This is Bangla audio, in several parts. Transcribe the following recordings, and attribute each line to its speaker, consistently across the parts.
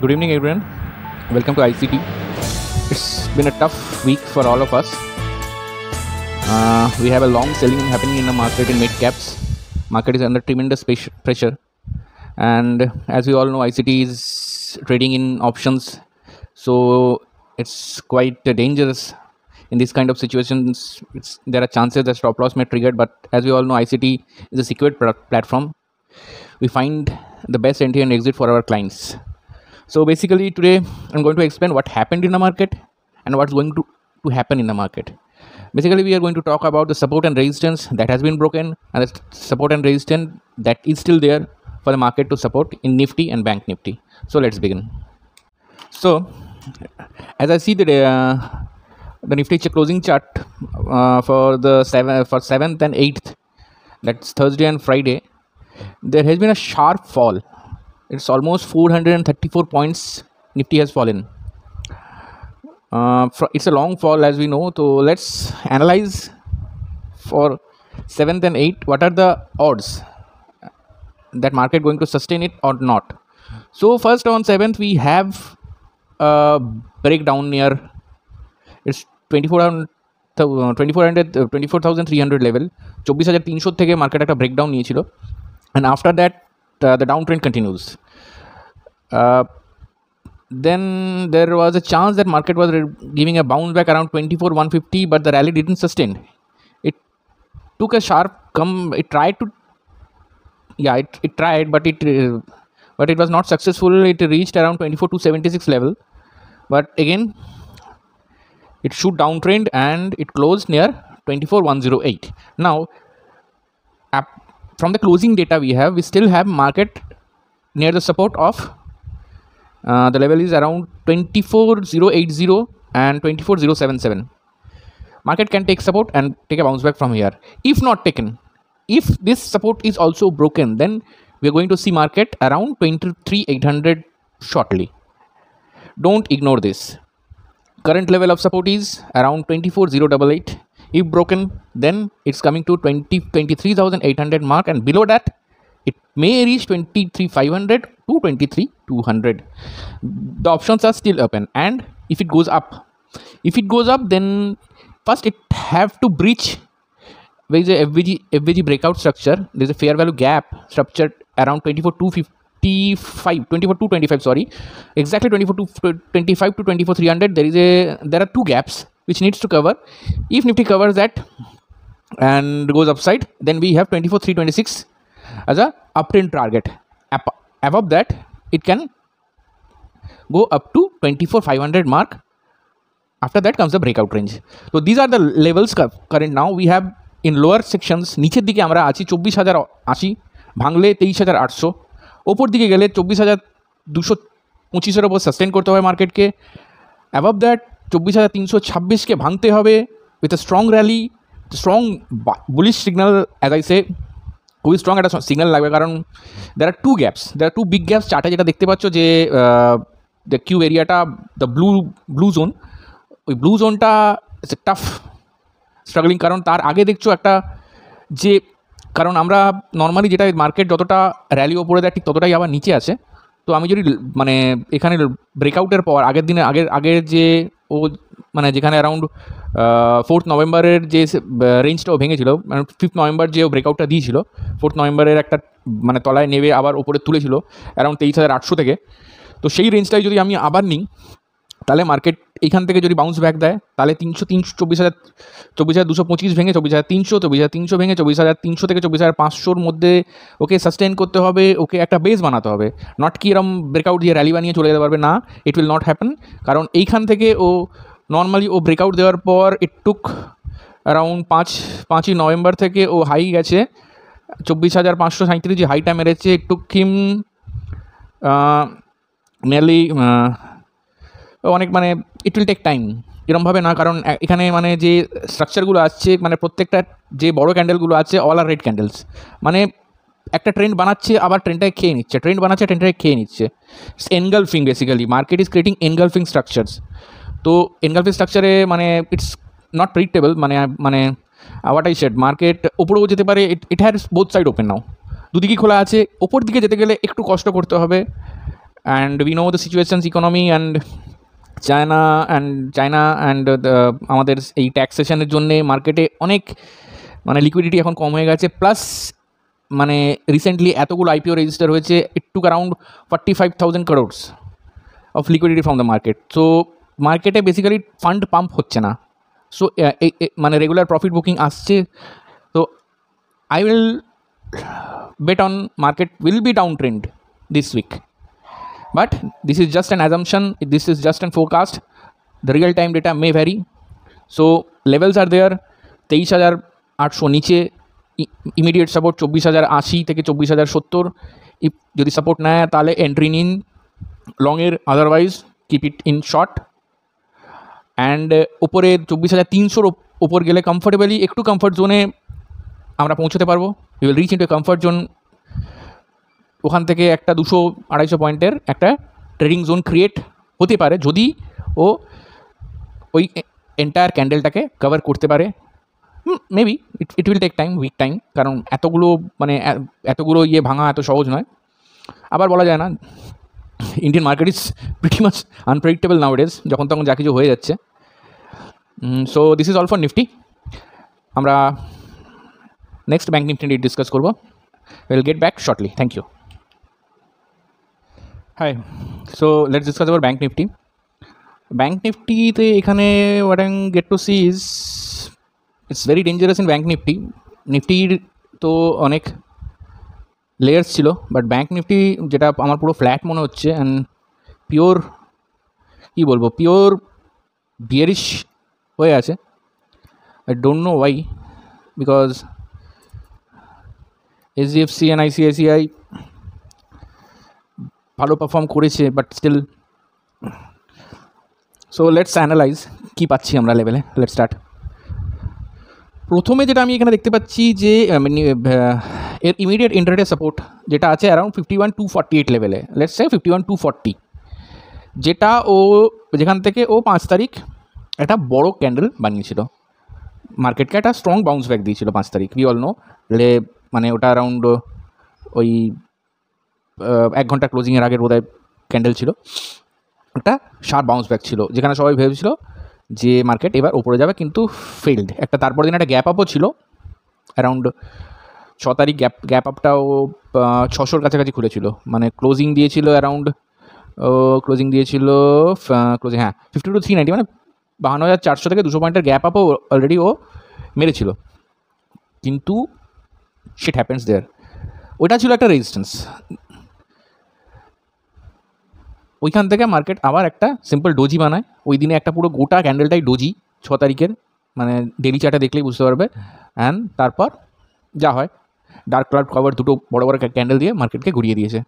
Speaker 1: Good evening, everyone. Welcome to ICT. It's been a tough week for all of us. We have a long selling happening in the market in mid caps. Market is under tremendous pressure, and as we all know, ICT is trading in options, so it's quite dangerous. In this kind of situations, there are chances that stop loss may trigger. But as we all know, ICT is a secured platform. We find the best entry and exit for our clients. So basically today I'm going to explain what happened in the market and what's going to happen in the market. Basically we are going to talk about the support and resistance that has been broken and the support and resistance that is still there for the market to support in Nifty and Bank Nifty. So let's begin. So as I see the Nifty closing chart for the 7th and 8th, that's Thursday and Friday, there has been a sharp fall. It's almost 434 points Nifty has fallen. It's a long fall, as we know. So let's analyze for 7th and 8th. What are the odds that market going to sustain it or not? So first on 7th we have a breakdown near it's 24,300 level. 24,300 থেকে market একটা breakdown নিয়েছিল, and after that the downtrend continues. Then there was a chance that market was giving a bounce back around 24,150, but the rally didn't sustain. It took a sharp it tried to it tried, but it was not successful. It reached around 24,276 level, but again it shoot downtrend and it closed near 24,108. Now from the closing data we still have market near the support of the level is around 24,080 and 24,077. Market can take support and take a bounce back from here. If not taken, if this support is also broken, then we are going to see market around 23,800 shortly. Don't ignore this. Current level of support is around 24,088. If broken, then it's coming to 23,800 mark, and below that it may reach 23,500 to 23,200. The options are still open, and if it goes up, then first it have to breach. There is a FVG breakout structure. There is a fair value gap structured around 24,225. Sorry, exactly 24,225 to 24,300. There are two gaps which needs to cover. If Nifty covers that and goes upside, then we have 24,326 as a uptrend target. Above that it can go up to 24,500 mark. After that comes the breakout range. So these are the levels current. Now we have in lower sections, নিচের দিকে আমরা আছি 24,080, ভাঙলে 23,800, ওপর দিকে গেলে 24,225 এর উপর সাস্টেন করতে হবে মার্কেটকে। অ্যাবভ দ্যাট 24,326 কে ভাঙতে হবে with a strong rally, strong bullish signal. As I say খুবই স্ট্রং একটা সিগন্যাল লাগবে, কারণ there are two big gaps চার্টে যেটা দেখতে পাচ্ছ যে দ্য কিউ এরিয়াটা, দ্য ব্লু জোন, ওই ব্লু জোনটা ইটস এ টাফ স্ট্রাগলিং। কারণ তার আগে দেখছো একটা যে, কারণ আমরা নর্মালি যেটা মার্কেট যতটা র্যালি ওপরে দেয় ঠিক ততটাই আবার নিচে আছে। তো আমি যদি মানে এখানে ব্রেকআউটের পর আগের দিনে আগের যে ও মানে যেখানে অ্যারাউন্ড 4th নভেম্বরের যে রেঞ্জটা ও ভেঙেছিল, মানে 5th নভেম্বর যে ও ব্রেকআউটটা দিয়েছিল, 4th নভেম্বরের একটা মানে তলায় নেবে আবার ওপরে তুলেছিল অ্যারাউন্ড 23,800 থেকে। তো সেই রেঞ্জটাই যদি আমি আবার নিই, তাহলে মার্কেট এইখান থেকে যদি বাউন্স ব্যাক দেয়, তাহলে 24,225 ভেঙে 24,300, 24,300 ভেঙে 24,300 থেকে 24,500 মধ্যে ওকে সাস্টেন করতে হবে, ওকে একটা বেস বানাতে হবে। নট কি এরম ব্রেকআউট দিয়ে র্যালি বানিয়ে চলে যেতে পারবে, না, ইট উইল নট হ্যাপেন। কারণ এইখান থেকে ও নর্মালি ও ব্রেকআউট দেওয়ার পর ইট টুক অ্যারাউন্ড 5ই নভেম্বর থেকে ও হাই গেছে 24,537, যে হাইটা মেরেছে। ইট টুক হিম নিয়ারলি অনেক, মানে ইট উইল টেক টাইম, এরমভাবে না। কারণ এখানে মানে যে স্ট্রাকচারগুলো আসছে, মানে প্রত্যেকটা যে বড় ক্যান্ডেলগুলো আছে অল আর রেড ক্যান্ডেলস, মানে একটা ট্রেন্ড বানাচ্ছে আবার ট্রেন্ডটাকে খেয়ে নিচ্ছে, engulfing. Basically market is creating engulfing structures. তো এনগালফিং স্ট্রাকচারে মানে ইটস নট প্রেডিক্টেবল, মানে হোয়াট আই সেড, মার্কেট ওপরেও যেতে পারে। It has both side open নাও, দুদিকেই খোলা আছে। ওপর দিকে যেতে গেলে একটু কষ্ট করতে হবে, and we know the situations economy and China and আমাদের এই ট্যাক্সেশনের জন্যে মার্কেটে অনেক মানে লিকুইডিটি এখন কম হয়ে গেছে, প্লাস মানে রিসেন্টলি এতগুলো আইপিও রেজিস্টার হয়েছে, it took around 45,000 crores of liquidity from the market. So মার্কেটে বেসিক্যালি ফান্ড পাম্প হচ্ছে না, সো মানে রেগুলার প্রফিট বুকিং আসছে। তো I will bet on market will be downtrend this week, but this is just an assumption, this is just an forecast, the real time data may vary. So levels are there, 23,800 নিচে ইমিডিয়েট সাপোর্ট 24,080 থেকে 24,070, if যদি সাপোর্ট নেয় তাহলে এন্ট্রি নিন লংয়ের, otherwise keep it in short. And ওপরে 24,300 ওপর গেলে কমফোর্টেবলি একটু কমফর্ট জোনে আমরা পৌঁছতে পারবো, we will reach into comfort zone. ওখান থেকে একটা 200-250 পয়েন্টের একটা ট্রেডিং জোন ক্রিয়েট হতে পারে যদি ও ওই এন্টায়ার ক্যান্ডেলটাকে কভার করতে পারে। Maybe it will take time, week time, কারণ এতগুলো ইয়ে ভাঙা এত সহজ নয়। আবার বলা যায় না, Indian market is pretty much unpredictable nowadays, যখন তখন যা কিছু হয়ে যাচ্ছে। So this is all for Nifty. আমরা নেক্সট ব্যাঙ্ক নিফটি নিয়ে ডিসকাস করবো। Will get back shortly, thank you. Hi, so let's discuss আবার ব্যাঙ্ক নিফটি। ব্যাঙ্ক নিফটিতে এখানে what I get to see is it's very dangerous in bank Nifty. নিফটির তো অনেক লেয়ার্স ছিল, বাট ব্যাঙ্ক নিফটি যেটা আমার পুরো ফ্ল্যাট মনে হচ্ছে, অ্যান্ড পিওর কী বলবো, পিওর বিয়ারিশ হয়ে আছে। I don't know why, because HDFC and ICICI ভালো পারফর্ম করেছে, but still. So let's analyze কী পাচ্ছি আমরা লেভেলে। Let's start. প্রথমে যেটা আমি এখানে দেখতে পাচ্ছি যে এর ইমিডিয়েট ইন্টারডে সাপোর্ট যেটা আছে অ্যারাউন্ড 51,248 লেভেলে, লেটস সে 51,240, যেটা যেখান থেকে 5 তারিখ একটা বড় ক্যান্ডেল বানিয়েছিল, মার্কেটকে একটা স্ট্রং বাউন্স ব্যাক দিয়েছিল 5 তারিখ। উই অল নো, মানে ওটা অ্যারাউন্ড ওই 1 ঘন্টা ক্লোজিংয়ের আগের বোধহয় ক্যান্ডেল ছিল, একটা শার্প বাউন্স ব্যাক ছিল, যেখানে সবাই ভেবেছিল যে মার্কেট এবার ওপরে যাবে, কিন্তু ফেইল্ড। একটা তারপর দিন একটা গ্যাপ আপও ছিল অ্যারাউন্ড 6 তারিখ, গ্যাপ আপটাও 600-র কাছাকাছি খুলেছিল, মানে ক্লোজিং দিয়েছিল অ্যারাউন্ড ক্লোজিং 52,390, মানে 52,400 থেকে 200 পয়েন্টের গ্যাপ আপও অলরেডি ও মেরেছিল, কিন্তু শিট হ্যাপেন্স দেয়ার। ওইটা ছিল একটা রেজিস্ট্যান্স। ওইখান থেকে মার্কেট আবার একটা সিম্পল ডোজি বানায়। ওই দিনে একটা পুরো গোটা ক্যান্ডেলটাই ডোজি 6 তারিখের, মানে ডেলি চার্টে দেখলেই বুঝতে পারবে। অ্যান্ড তারপর যা হয়, ডার্ক ক্লাউড কভার দুটো বড় বড় ক্যান্ডেল দিয়ে মার্কেটকে ঘুরিয়ে দিয়েছে,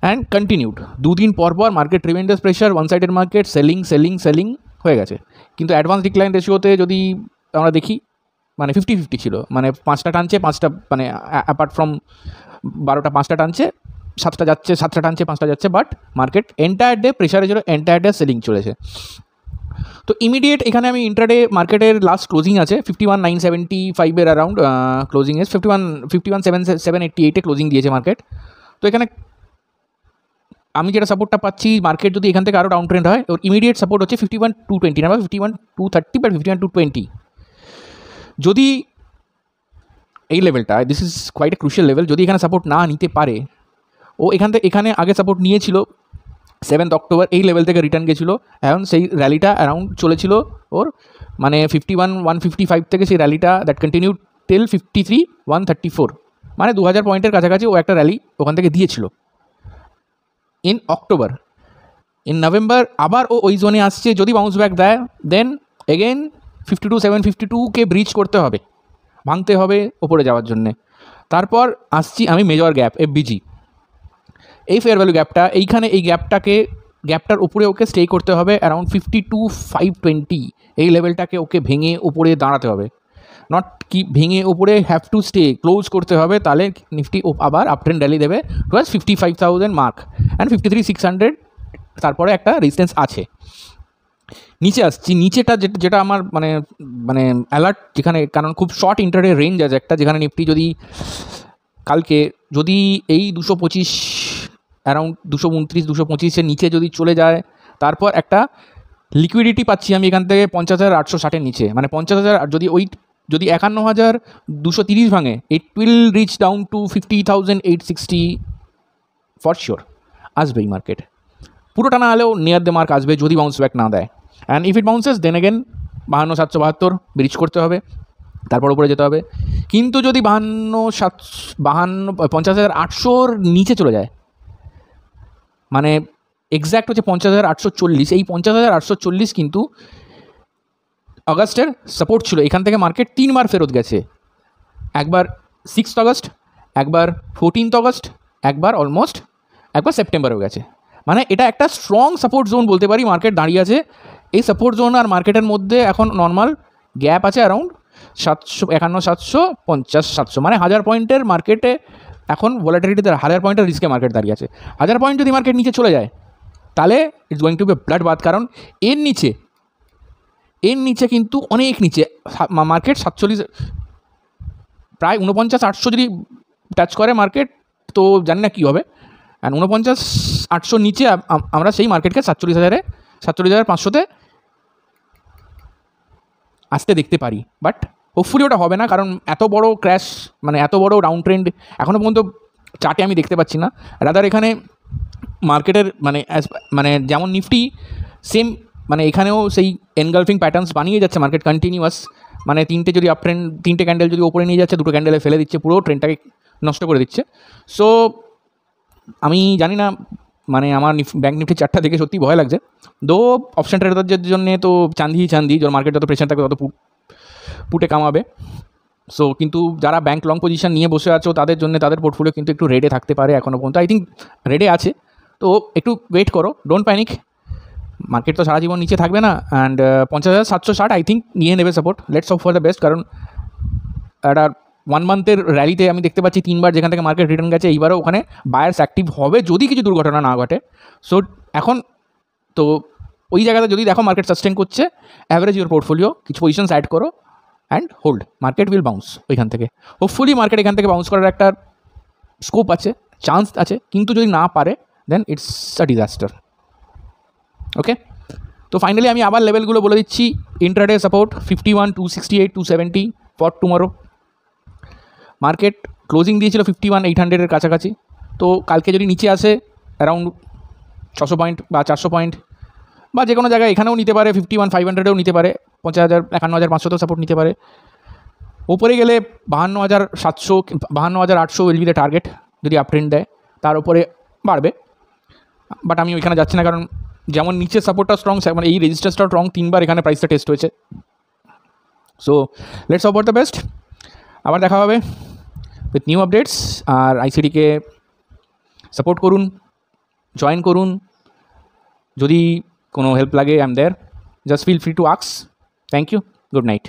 Speaker 1: অ্যান্ড কন্টিনিউড। দুদিন পর মার্কেট ট্রিমেন্ডাস প্রেশার, ওয়ান সাইডের মার্কেট সেলিং হয়ে গেছে। কিন্তু অ্যাডভান্স ডিক্লাইন রেশিওতে যদি আমরা দেখি, মানে 50-50 ছিল, মানে 5টা টানছে, 5টা মানে অ্যাপার্ট ফ্রম 12টা 5টা টানছে, 7টা যাচ্ছে, 7টা টানছে, 5টা যাচ্ছে, বাট মার্কেট এন্টায়ার ডে প্রেশারে ছিল, এন্টায়ার ডে সেলিং চলেছে। তো ইমিডিয়েট এখানে আমি ইন্ট্রাডে মার্কেটের লাস্ট ক্লোজিং আছে 51,975 অ্যারাউন্ড ক্লোজিং এস 51,788 ক্লোজিং দিয়েছে মার্কেট। তো এখানে আমি যেটা সাপোর্টটা পাচ্ছি, মার্কেট যদি এখান থেকে আরও ডাউন ট্রেন্ড হয়, ওর ইমিডিয়েট সাপোর্ট হচ্ছে 51,220 না, বা 51,230 বা 51,220। যদি এই লেভেলটা, this is quite a crucial level, যদি এখানে সাপোর্ট না নিতে পারে, ও এখানে আগে সাপোর্ট নিয়েছিল 7 অক্টোবর, এই লেভেল থেকে রিটার্ন গেছিলো। এখন সেই র্যালিটা অ্যারাউন্ড চলেছিল ওর, মানে 51,155 থেকে সেই র্যালিটা দ্যাট কন্টিনিউ টিল 53,134, মানে 2000 পয়েন্টের কাছাকাছি ও একটা র্যালি ওখান থেকে দিয়েছিল ইন অক্টোবর। ইন নভেম্বর আবার ও ওই জোনে আসছে, যদি বাউন্স ব্যাক দেয় দেন এগেন 52,752কে ব্রিচ করতে হবে, ভাঙতে হবে ওপরে যাওয়ার জন্যে। তারপর আসছি আমি মেজর গ্যাপ এফবিজি, এই ফেয়ার ভ্যালু গ্যাপটা, এইখানে এই গ্যাপটার উপরে ওকে স্টে করতে হবে অ্যারাউন্ড 52,520, এই লেভেলটাকে ওকে ভেঙে উপরে দাঁড়াতে হবে, নট কি ভেঙে উপরে হ্যাভ টু স্টে, ক্লোজ করতে হবে, তাহলে নিফটি আবার আপ ট্রেন্ড র্যালি দেবে টুয়ার্ডস 55,000 মার্ক অ্যান্ড 53,600, তারপরে একটা রেজিস্ট্যান্স আছে। নিচে আসছি, নিচেটা যেটা আমার মানে অ্যালার্ট, যেখানে কারণ খুব শর্ট ইন্টারডে রেঞ্জ আছে একটা, যেখানে নিফটি যদি কালকে যদি এই 225 অ্যারাউন্ড 229 225-এর নিচে যদি চলে যায়, তারপর একটা লিকুইডিটি পাচ্ছি আমি এখান থেকে 50,860-এর নিচে, মানে 50,000 যদি 51,230 ভাঙে, it will reach down to 50,860 for sure. আসবেই মার্কেট, পুরোটা না হলেও নিয়ার দ্য মার্ক আসবে যদি বাউন্স ব্যাক না দেয়। And if it bounces then again 52,772 breach করতে হবে, তারপর উপরে যেতে হবে। কিন্তু যদি 50,800-র নিচে চলে যায়, মানে এক্স্যাক্ট হচ্ছে 50,840, এই 50,840 কিন্তু অগাস্টের সাপোর্ট ছিল। এখান থেকে মার্কেট 3 বার ফেরত গেছে, একবার 6 অগস্ট, একবার 14 অগস্ট, একবার সেপ্টেম্বরেও গেছে। মানে এটা একটা স্ট্রং সাপোর্ট জোন বলতে পারি মার্কেট দাঁড়িয়ে আছে। এই সাপোর্ট জোন আর মার্কেটের মধ্যে এখন নর্মাল গ্যাপ আছে অ্যারাউন্ড 751, 750, মানে 1000 পয়েন্টের মার্কেটে এখন ভোলাটিলিটিতে 1000 পয়েন্টের রিস্কে মার্কেট দাঁড়িয়ে আছে। 1000 পয়েন্ট যদি মার্কেট নিচে চলে যায় তাহলে it's going to be blood bath, কারণ এর নিচে কিন্তু অনেক নিচে মার্কেট 47, প্রায় 49,800 যদি টাচ করে মার্কেট, তো জানি না কী হবে। অ্যান্ড 49,800 নিচে আমরা সেই মার্কেটকে 47,500-তে আসতে দেখতে পারি, বাট হোপফুলি ওটা হবে না, কারণ এত বড় ক্র্যাশ, মানে এত বড় ডাউন ট্রেন্ড এখনও পর্যন্ত চার্টে আমি দেখতে পাচ্ছি না। রাদার এখানে মার্কেটের মানে যেমন নিফটি সেম, মানে এখানেও সেই এনগালফিং প্যাটার্নস বানিয়ে যাচ্ছে মার্কেট কন্টিনিউয়াস, মানে তিনটে ক্যান্ডেল যদি ওপরে নিয়ে যাচ্ছে, দুটো ক্যান্ডেলে ফেলে দিচ্ছে, পুরো ট্রেন্ডটাকে নষ্ট করে দিচ্ছে। সো আমি জানি না, মানে আমার ব্যাঙ্ক নিফটি চারটা দেখে সত্যি ভয় লাগছে। দো অপশন ট্রেডারদের জন্য তো চান্দি যখন মার্কেট যত প্রেশার থাকবে তত পুটে কামাবে। সো কিন্তু যারা ব্যাঙ্ক লং পজিশন নিয়ে বসে আছো তাদের জন্য তাদের পোর্টফোলিও কিন্তু একটু রেডে থাকতে পারে এখনও পর্যন্ত। আই থিঙ্ক রেডে আছে, তো একটু ওয়েট করো, ডোন্ট প্যানিক। মার্কেট তো সারা জীবন নিচে থাকবে না। অ্যান্ড 50,760 আই থিঙ্ক নিয়ে নেবে support. Let's hope for the best, কারণ একটা 1 মান্থের র্যালিতে আমি দেখতে পাচ্ছি 3 বার যেখান থেকে মার্কেট রিটার্ন গেছে, এইবারও ওখানে বায়ার্স অ্যাক্টিভ হবে যদি কিছু দুর্ঘটনা না ঘটে। সো এখন তো ওই জায়গাতে যদি দেখো মার্কেট সাস্টেন করছে, অ্যাভারেজ ইউর পোর্টফোলিও, কিছু পজিশনস অ্যাড করো and hold, market will bounce ওইখান থেকে। হোপফুলি মার্কেট এখান থেকে বাউন্স করার একটা স্কোপ আছে, চান্স আছে, কিন্তু যদি না পারে দেন ইটস আ ডিজাস্টার। ওকে, তো ফাইনালি আমি আবার লেভেলগুলো বলে দিচ্ছি। Intraday support 51, 268, 270 for tomorrow. Market closing দিয়েছিল 51,800-এর কাছাকাছি, তো কালকে যদি নিচে আসে অ্যারাউন্ড 600 পয়েন্ট বা 400 পয়েন্ট বা যে কোনো জায়গায় এখানেও নিতে পারে, 51,500-এও নিতে পারে, 50,000, 51,500-তেও সাপোর্ট নিতে পারে। উপরে গেলে 52,700, 52,800 উইল বি দ্য টার্গেট যদি আপ ট্রেন্ড দেয়, তার উপরে বাড়বে। বাট আমি ওইখানে যাচ্ছি না, কারণ যেমন নিচের সাপোর্টটা স্ট্রং, মানে এই রেজিস্টারটা স্ট্রং, 3 বার এখানে প্রাইসটা টেস্ট হয়েছে। So let's hope for the best. আবার দেখা হবে উইথ নিউ আপডেটস। আর আইসিডিকে সাপোর্ট করুন, জয়েন করুন, যদি কোনো হেল্প লাগে I am there, just feel free to ask. Thank you, good night.